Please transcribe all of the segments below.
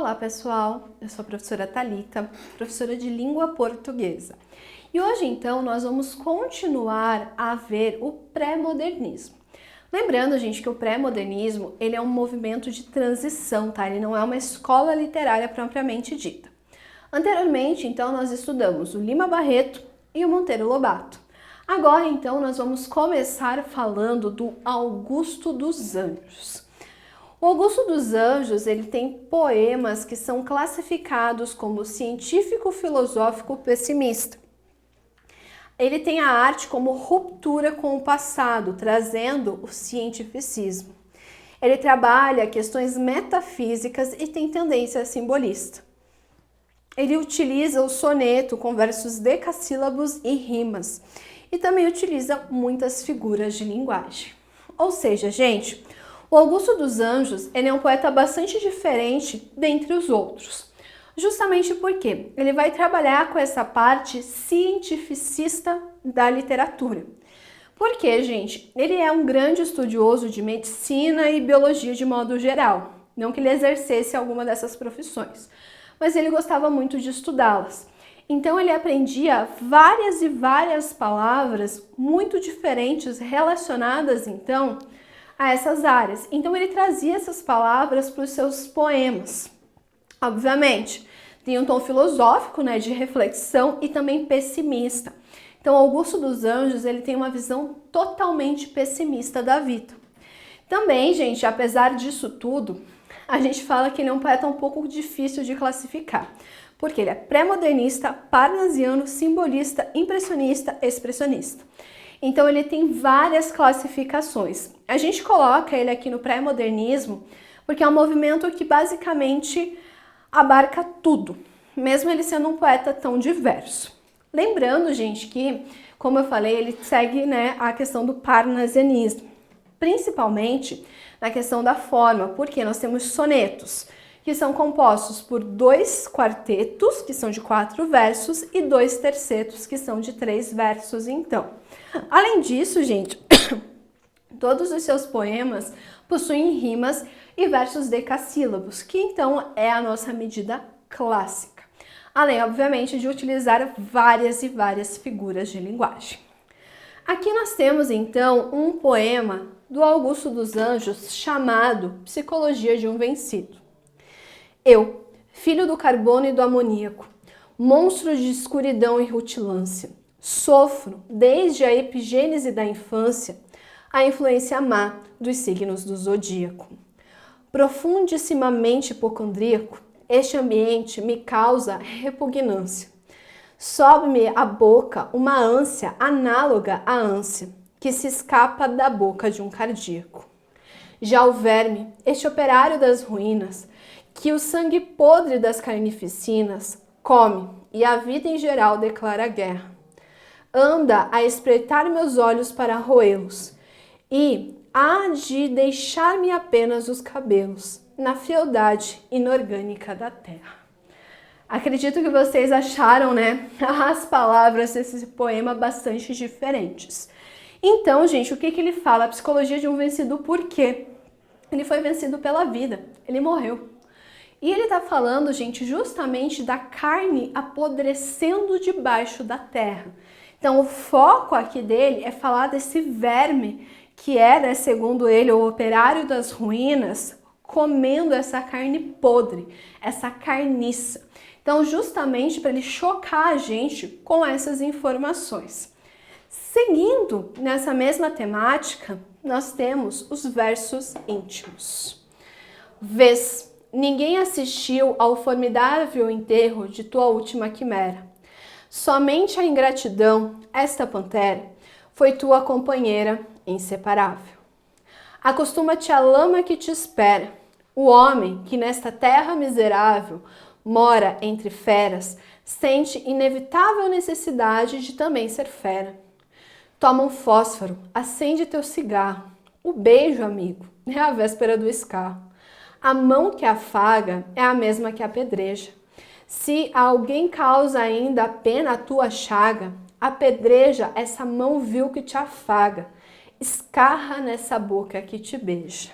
Olá pessoal, eu sou a professora Thalita, professora de língua portuguesa. E hoje então nós vamos continuar a ver o pré-modernismo. Lembrando, gente, que o pré-modernismo ele é um movimento de transição, tá? Ele não é uma escola literária propriamente dita. Anteriormente, então, nós estudamos o Lima Barreto e o Monteiro Lobato. Agora, então, nós vamos começar falando do Augusto dos Anjos. O Augusto dos Anjos, ele tem poemas que são classificados como científico-filosófico pessimista. Ele tem a arte como ruptura com o passado, trazendo o cientificismo. Ele trabalha questões metafísicas e tem tendência simbolista. Ele utiliza o soneto com versos decassílabos e rimas. E também utiliza muitas figuras de linguagem. Ou seja, gente, o Augusto dos Anjos ele é um poeta bastante diferente dentre os outros. Justamente porque ele vai trabalhar com essa parte cientificista da literatura. Porque, gente, ele é um grande estudioso de medicina e biologia de modo geral. Não que ele exercesse alguma dessas profissões, mas ele gostava muito de estudá-las. Então ele aprendia várias e várias palavras muito diferentes relacionadas, então, a essas áreas. Então ele trazia essas palavras para os seus poemas. Obviamente, tem um tom filosófico, né, de reflexão e também pessimista. Então Augusto dos Anjos, ele tem uma visão totalmente pessimista da vida. Também, gente, apesar disso tudo, a gente fala que ele é um poeta um pouco difícil de classificar, porque ele é pré-modernista, parnasiano, simbolista, impressionista, expressionista. Então ele tem várias classificações. A gente coloca ele aqui no pré-modernismo porque é um movimento que basicamente abarca tudo, mesmo ele sendo um poeta tão diverso. Lembrando, gente, que, como eu falei, ele segue, né, a questão do parnasianismo, principalmente na questão da forma, porque nós temos sonetos, que são compostos por 2 quartetos, que são de 4 versos, e 2 tercetos, que são de 3 versos, então. Além disso, gente, todos os seus poemas possuem rimas e versos decassílabos, que então é a nossa medida clássica. Além, obviamente, de utilizar várias e várias figuras de linguagem. Aqui nós temos, então, um poema do Augusto dos Anjos chamado Psicologia de um Vencido. Eu, filho do carbono e do amoníaco, monstro de escuridão e rutilância, sofro, desde a epigênese da infância, a influência má dos signos do zodíaco. Profundissimamente hipocondríaco, este ambiente me causa repugnância. Sobe-me à boca uma ânsia análoga à ânsia que se escapa da boca de um cardíaco. Já o verme, este operário das ruínas, que o sangue podre das carnificinas come e a vida em geral declara guerra. Anda a espreitar meus olhos para roê-los e há de deixar-me apenas os cabelos na fealdade inorgânica da terra. Acredito que vocês acharam, né, as palavras desse poema bastante diferentes. Então, gente, o que ele fala? A psicologia de um vencido, por quê? Ele foi vencido pela vida, ele morreu. E ele está falando, gente, justamente da carne apodrecendo debaixo da terra. Então, o foco aqui dele é falar desse verme que é, né, segundo ele, o operário das ruínas, comendo essa carne podre, essa carniça. Então, justamente para ele chocar a gente com essas informações. Seguindo nessa mesma temática, nós temos os versos íntimos. Vês, ninguém assistiu ao formidável enterro de tua última quimera. Somente a ingratidão, esta pantera, foi tua companheira inseparável. Acostuma-te à lama que te espera. O homem que nesta terra miserável mora entre feras sente inevitável necessidade de também ser fera. Toma um fósforo, acende teu cigarro. O beijo, amigo, é a véspera do escarro. A mão que afaga é a mesma que apedreja. Se alguém causa ainda a pena à tua chaga, apedreja essa mão vil que te afaga. Escarra nessa boca que te beija.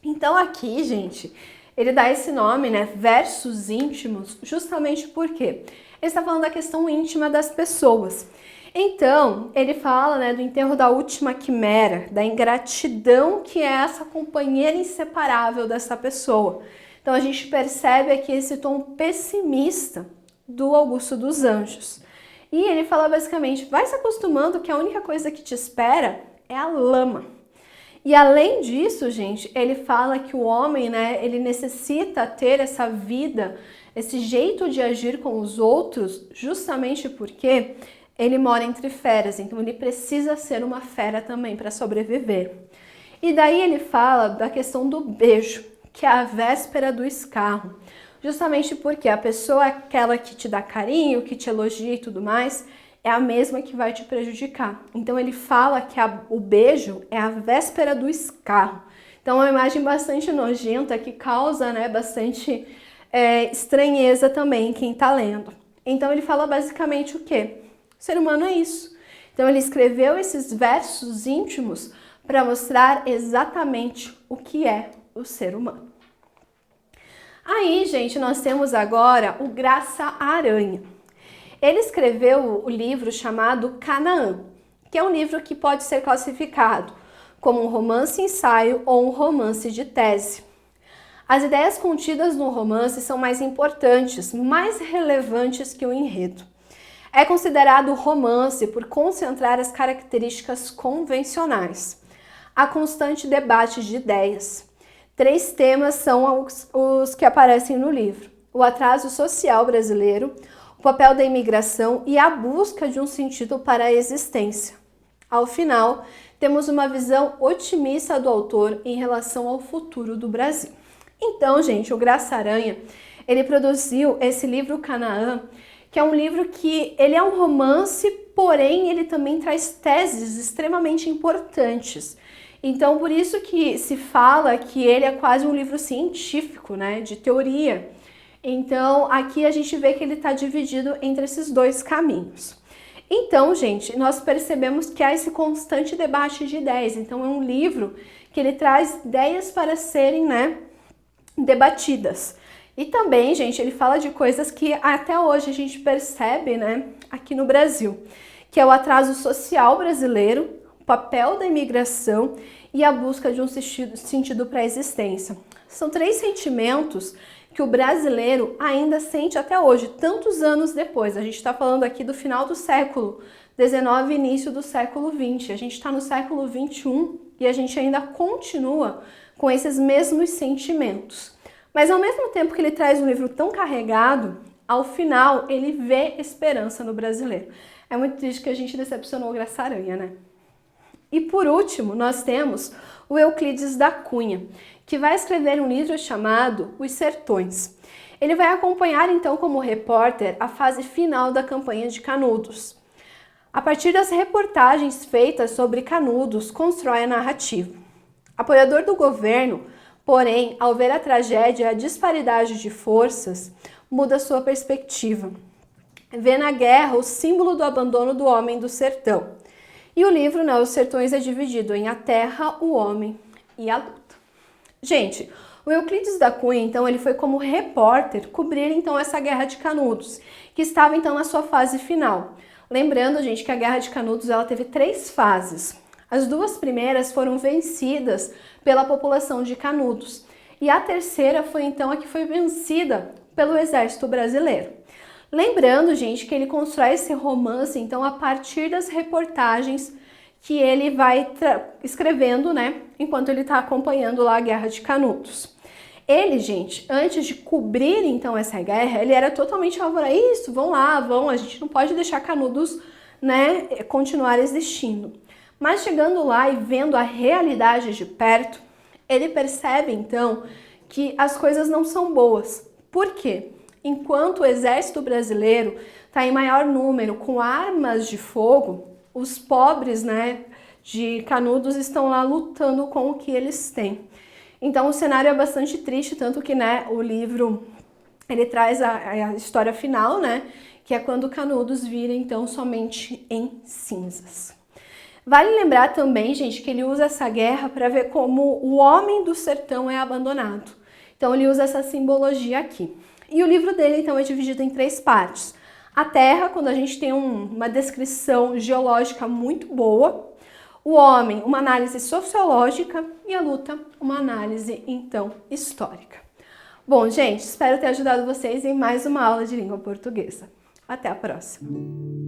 Então aqui, gente, Ele dá esse nome, né, versos íntimos, justamente porque ele está falando da questão íntima das pessoas. Então, ele fala, né, do enterro da última quimera, da ingratidão que é essa companheira inseparável dessa pessoa. Então, a gente percebe aqui esse tom pessimista do Augusto dos Anjos. E ele fala basicamente, vai se acostumando que a única coisa que te espera é a lama. E além disso, gente, ele fala que o homem, né, ele necessita ter essa vida, esse jeito de agir com os outros, justamente porque ele mora entre feras, então ele precisa ser uma fera também para sobreviver. E daí ele fala da questão do beijo, que é a véspera do escarro. Justamente porque a pessoa, aquela que te dá carinho, que te elogia e tudo mais, é a mesma que vai te prejudicar. Então ele fala que o beijo é a véspera do escarro. Então é uma imagem bastante nojenta que causa, né, bastante estranheza também em quem está lendo. Então ele fala basicamente o quê? O ser humano é isso. Então ele escreveu esses versos íntimos para mostrar exatamente o que é o ser humano. Aí, gente, nós temos agora o Graça Aranha. Ele escreveu o livro chamado Canaã, que é um livro que pode ser classificado como um romance-ensaio ou um romance de tese. As ideias contidas no romance são mais importantes, mais relevantes que o enredo. É considerado romance por concentrar as características convencionais. Há constante debate de ideias. 3 temas são os que aparecem no livro: o atraso social brasileiro, o papel da imigração e a busca de um sentido para a existência. Ao final, temos uma visão otimista do autor em relação ao futuro do Brasil. Então, gente, o Graça Aranha, ele produziu esse livro Canaã, que é um livro que ele é um romance, porém ele também traz teses extremamente importantes. Então, por isso que se fala que ele é quase um livro científico, né, de teoria. Então, aqui a gente vê que ele está dividido entre esses 2 caminhos. Então, gente, nós percebemos que há esse constante debate de ideias. Então, é um livro que ele traz ideias para serem, né, debatidas. E também, gente, ele fala de coisas que até hoje a gente percebe, né, aqui no Brasil, que é o atraso social brasileiro, o papel da imigração e a busca de um sentido para a existência. São 3 sentimentos que o brasileiro ainda sente até hoje, tantos anos depois. A gente está falando aqui do final do século XIX e início do século XX. A gente está no século XXI e a gente ainda continua com esses mesmos sentimentos. Mas ao mesmo tempo que ele traz um livro tão carregado, ao final ele vê esperança no brasileiro. É muito triste que a gente decepcionou o Graça Aranha, né? E por último, nós temos o Euclides da Cunha, que vai escrever um livro chamado Os Sertões. Ele vai acompanhar então como repórter a fase final da campanha de Canudos. A partir das reportagens feitas sobre Canudos, constrói a narrativa. Apoiador do governo, porém, ao ver a tragédia e a disparidade de forças, muda sua perspectiva. Vê na guerra o símbolo do abandono do homem do sertão. E o livro, né, Os Sertões, é dividido em A Terra, o Homem e a Luta. Gente, o Euclides da Cunha, então, ele foi como repórter cobrir, então, essa Guerra de Canudos, que estava, então, na sua fase final. Lembrando, gente, que a Guerra de Canudos, ela teve 3 fases. As 2 primeiras foram vencidas pela população de Canudos. E a terceira foi, então, a que foi vencida pelo exército brasileiro. Lembrando, gente, que ele constrói esse romance, então, a partir das reportagens que ele vai escrevendo, né, enquanto ele está acompanhando lá a Guerra de Canudos. Ele, gente, antes de cobrir, então, essa guerra, ele era totalmente favorável a isso, vão lá, a gente não pode deixar Canudos, né, continuar existindo. Mas chegando lá e vendo a realidade de perto, ele percebe, então, que as coisas não são boas. Por quê? Enquanto o exército brasileiro está em maior número com armas de fogo, os pobres, né, de Canudos estão lá lutando com o que eles têm. Então o cenário é bastante triste, tanto que, né, o livro ele traz a história final, né, que é quando Canudos vira então somente em cinzas. Vale lembrar também, gente, que ele usa essa guerra para ver como o homem do sertão é abandonado. Então ele usa essa simbologia aqui. E o livro dele então é dividido em 3 partes. A Terra, quando a gente tem uma descrição geológica muito boa. O homem, uma análise sociológica. E a luta, uma análise então histórica. Bom, gente, espero ter ajudado vocês em mais uma aula de língua portuguesa. Até a próxima!